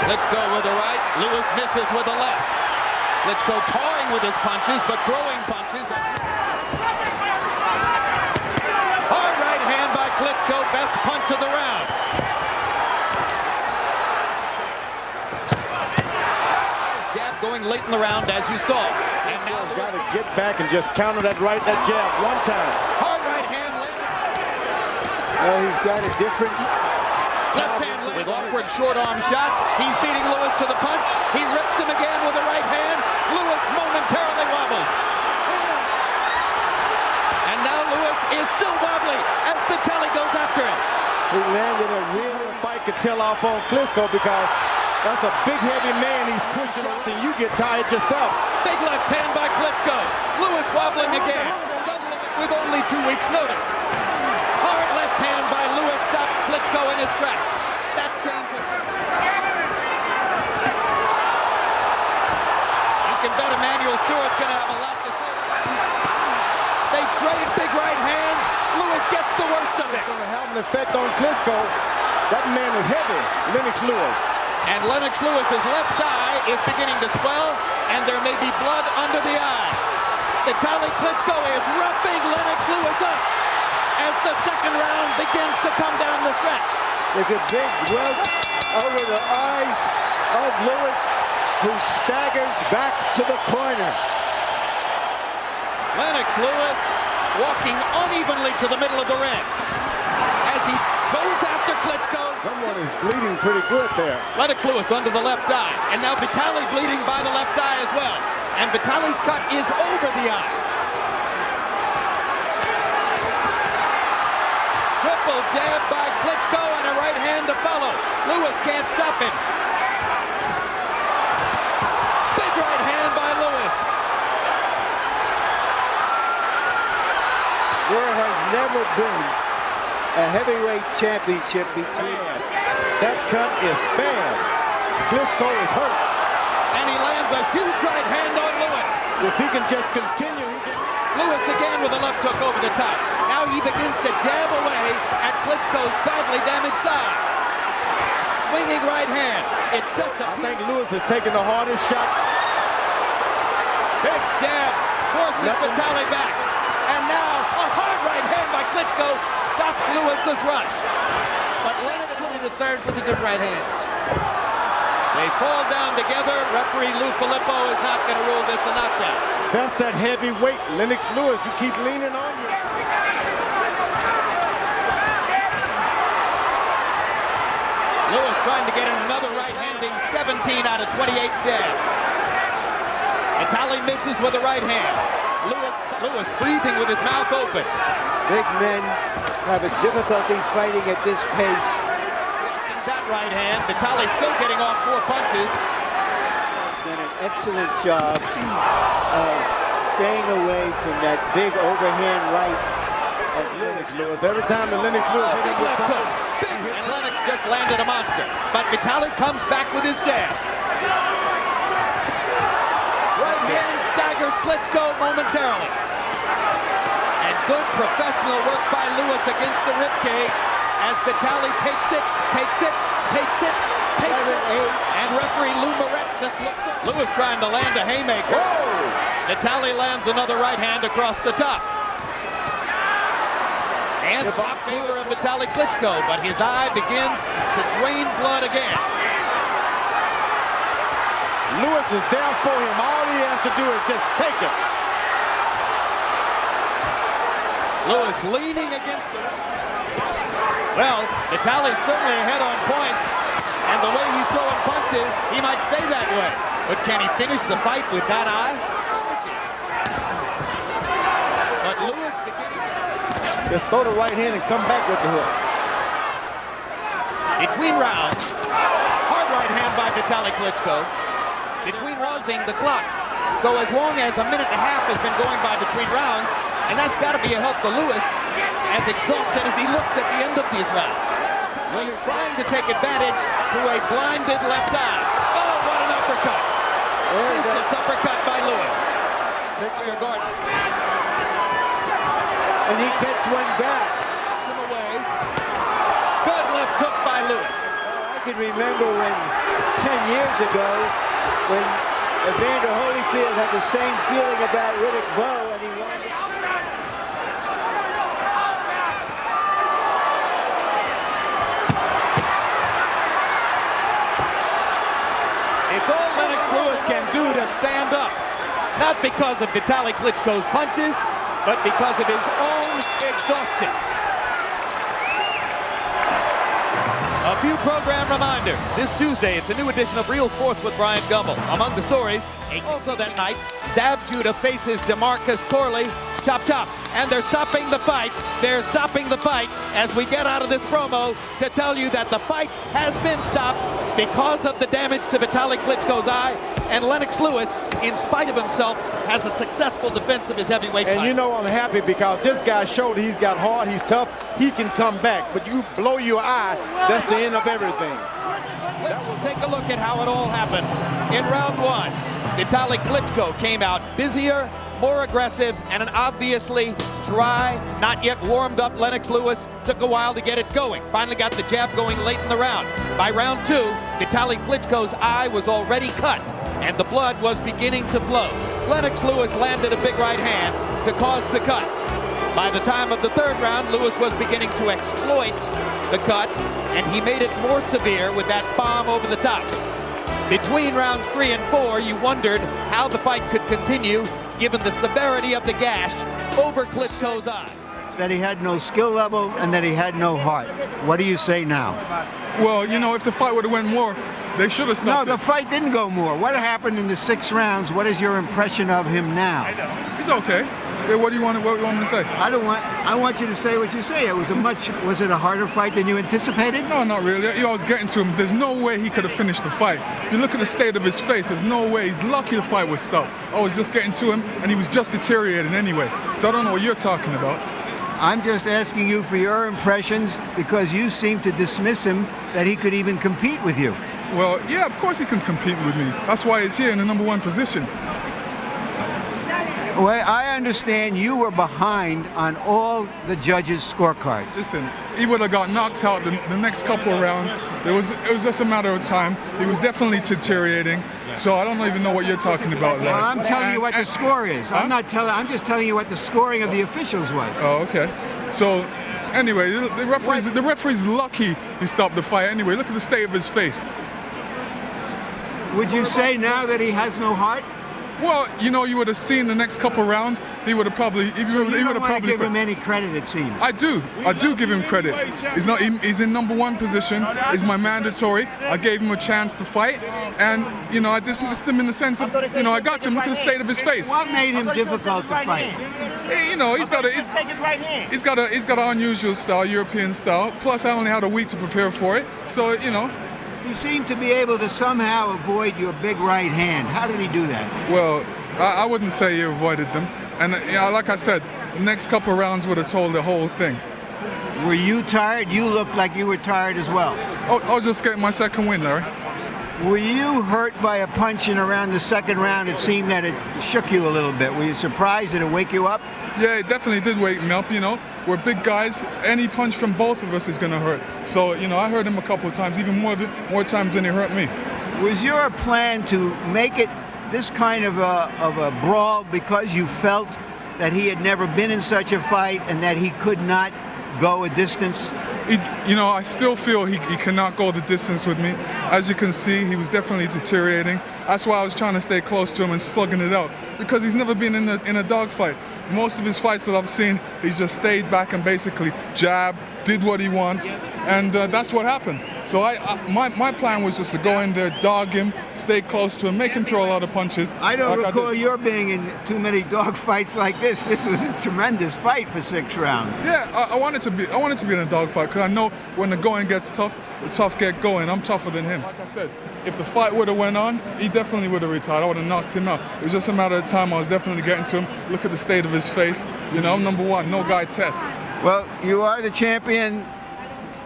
Klitschko with the right. Lewis misses with the left. Klitschko pawing with his punches, but throwing punches. Hard right hand by Klitschko. Best punch of the round. Jab going late in the round, as you saw. And now he's got to get back and just counter that jab one time. Hard right hand. Well, he's got a different left hand with awkward short arm shots. He's beating Lewis to the punch. He rips him again with the right hand. Lewis momentarily wobbles. And now Lewis is still wobbly as Vitali goes after him. He landed a real fight could tell off on Klitschko because that's a big heavy man he's pushing up and you get tired yourself. Big left hand by Klitschko. Lewis wobbling again. Suddenly with only 2 weeks notice. Hard left hand by Lewis stops Klitschko in his tracks. That changes. You can bet Emmanuel Stewart's going to have a lot to say. They trade big right hands. Lewis gets the worst of it. It's going to have an effect on Klitschko. That man is heavy, Lennox Lewis. And Lennox Lewis's left eye is beginning to swell, and there may be blood under the eye. Vitali Klitschko is roughing Lennox Lewis up as the second round begins to come down the stretch. There's a big welt over the eyes of Lewis, who staggers back to the corner. Lennox Lewis walking unevenly to the middle of the ring as he goes after Klitschko. Someone is bleeding pretty good there. Lennox Lewis under the left eye, and now Vitali bleeding by the left eye as well. And Vitali's cut is over the eye. Triple jab by Klitschko and a right hand to follow. Lewis can't stop him. Big right hand by Lewis. There has never been a heavyweight championship between them. That cut is bad. Klitschko is hurt. And he lands a huge right hand on Lewis. If he can just continue, he can... Lewis again with a left hook over the top. Now he begins to jab away at Klitschko's badly damaged eye. Swinging right hand. It's just a... I think Lewis is taking the hardest shot. Big jab forces Vitali back. And now a hard right hand by Klitschko stops Lewis's rush. But Lennox to the third for the good right hands. They fall down together. Referee Lou Filippo is not going to rule this a knockdown. That's that heavy weight, Lennox Lewis. You keep leaning on you. Lewis trying to get in another right handing 17 out of 28 jabs. Vitali misses with the right hand. Lewis breathing with his mouth open. Big men have a difficulty fighting at this pace. That right hand, Vitali still getting off 4 punches. Done an excellent job of staying away from that big overhand right of Lennox Lewis. Every time that Lennox Lewis hit him with something, and Lennox just landed a monster. But Vitali comes back with his jab. Right hand staggers Klitschko momentarily. And good professional work by Lewis against the ribcage as Vitali takes it. And referee Lou Moret just looks at Lewis trying to land a haymaker. whoa! Vitali lands another right hand across the top. And top favor of Vitali Klitschko, but his eye begins to drain blood again. Lewis is there for him. All he has to do is just take it. Lewis leaning against the... Well, Vitali's certainly ahead on points, and the way he's throwing punches, he might stay that way. But can he finish the fight with that eye? But Lewis beginning... Just throw the right hand and come back with the hook. Between rounds, hard right hand by Vitali Klitschko. Between pausing the clock. So as long as a minute and a half has been going by between rounds, and that's got to be a help to Lewis, as exhausted as he looks at the end of these rounds. He's trying to take advantage through a blinded left eye. Oh, what an uppercut. Vicious uppercut by Lewis. Klitschko. Gordon. And he gets one back. Him away. Good left hook by Lewis. I can remember when 10 years ago, when Evander Holyfield had the same feeling about Riddick Bowe, and he wanted. It's all Lennox Lewis can do to stand up. Not because of Vitali Klitschko's punches, but because of his own exhaustion. A few program reminders. This Tuesday, it's a new edition of Real Sports with Brian Gumbel. Among the stories, also that night, Zab Judah faces DeMarcus Corley. Chop, chop. And they're stopping the fight. They're stopping the fight as we get out of this promo to tell you that the fight has been stopped because of the damage to Vitali Klitschko's eye. And Lennox Lewis, in spite of himself, has a successful defense of his heavyweight title. And you know I'm happy because this guy showed he's got heart, he's tough, he can come back. But you blow your eye, that's the end of everything. Let's take a look at how it all happened. In round one, Vitali Klitschko came out busier, more aggressive, and an obviously dry, not yet warmed up Lennox Lewis took a while to get it going. Finally got the jab going late in the round. By round two, Vitali Klitschko's eye was already cut, and the blood was beginning to flow. Lennox Lewis landed a big right hand to cause the cut. By the time of the third round, Lewis was beginning to exploit the cut, and he made it more severe with that bomb over the top. Between rounds 3 and 4, you wondered how the fight could continue given the severity of the gash over Klitschko's eye. That he had no skill level and that he had no heart. What do you say now? Well, you know, if the fight would have went more, they should have stopped No, the fight didn't go more. What happened in the 6 rounds? What is your impression of him now? He's okay. Yeah, what do you want me to say? I want you to say what you say. Was it a harder fight than you anticipated? No, not really. You know, I was getting to him. There's no way he could have finished the fight. If you look at the state of his face, there's no way. He's lucky the fight was stopped. I was just getting to him, and he was just deteriorating anyway. So I don't know what you're talking about. I'm just asking you for your impressions because you seem to dismiss him that he could even compete with you. Well, yeah, of course he can compete with me. That's why he's here in the #1 position. Well, I understand you were behind on all the judges' scorecards. Listen, he would have got knocked out the next couple of rounds. It was just a matter of time. He was definitely deteriorating. So I don't even know what you're talking about, Larry. Well, I'm telling you what the score is. Huh? I'm just telling you what the scoring of the officials was. Oh, okay. So anyway, the referee's lucky he stopped the fight anyway. Look at the state of his face. Would you say now that he has no heart? Well, you know, you would have seen the next couple rounds. He would have probably. You don't want to give him any credit, it seems. I do give him credit. He's in #1 position. He's my mandatory. I gave him a chance to fight, and you know, I dismissed him in the sense of, you know, I got to him. Look at the state of his face. What made him difficult to fight? You know, he's got an unusual style, European style. Plus, I only had a week to prepare for it. So, you know. He seemed to be able to somehow avoid your big right hand. How did he do that? Well, I wouldn't say he avoided them. And like I said, the next couple of rounds would have told the whole thing. Were you tired? You looked like you were tired as well. Oh, I was just getting my second win, Larry. Were you hurt by a punch in around the second round? It seemed that it shook you a little bit. Were you surprised? Did it wake you up? Yeah, it definitely did wake me up, you know. We're big guys. Any punch from both of us is going to hurt. So, you know, I hurt him a couple of times, even more times than he hurt me. Was your plan to make it this kind of a brawl because you felt that he had never been in such a fight and that he could not go a distance? You know, I still feel he cannot go the distance with me. As you can see, he was definitely deteriorating. That's why I was trying to stay close to him and slugging it out, because he's never been in a dogfight. Most of his fights that I've seen, he's just stayed back and basically jabbed, did what he wants, and that's what happened. So my plan was just to go in there, dog him, stay close to him, make him throw a lot of punches. I don't recall your being in too many dog fights like this. This was a tremendous fight for 6 rounds. Yeah, I wanted to be in a dog fight because I know when the going gets tough, the tough get going. I'm tougher than him. Like I said, if the fight would have went on, he definitely would have retired. I would have knocked him out. It was just a matter of time. I was definitely getting to him. Look at the state of his face. You know, I'm #1. No guy tests. Well, you are the champion.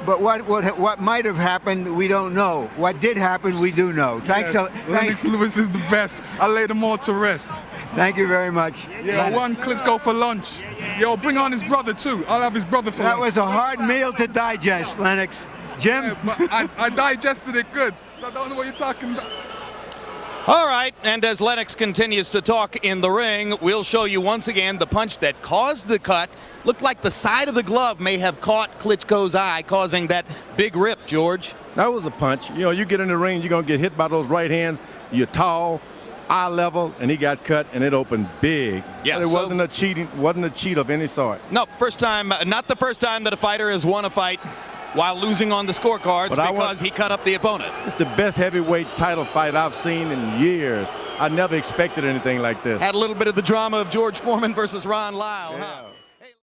But what might have happened, we don't know. What did happen, we do know. Thanks. Yes. Lennox Lewis is the best. I laid them all to rest. Thank you very much. Yeah, let's go for lunch. Yo, bring on his brother too. I'll have his brother for lunch. That was a hard meal to digest, Lennox. Jim? Yeah, but I digested it good, so I don't know what you're talking about. All right, and as Lennox continues to talk in the ring, we'll show you once again the punch that caused the cut. Looked like the side of the glove may have caught Klitschko's eye, causing that big rip, George. That was a punch. You know, you get in the ring, you're going to get hit by those right hands. You're tall, eye level, and he got cut, and it opened big. Yeah, it wasn't a cheat of any sort. No, first time, not the first time that a fighter has won a fight while losing on the scorecards because he cut up the opponent. It's the best heavyweight title fight I've seen in years. I never expected anything like this. Had a little bit of the drama of George Foreman versus Ron Lyle, huh?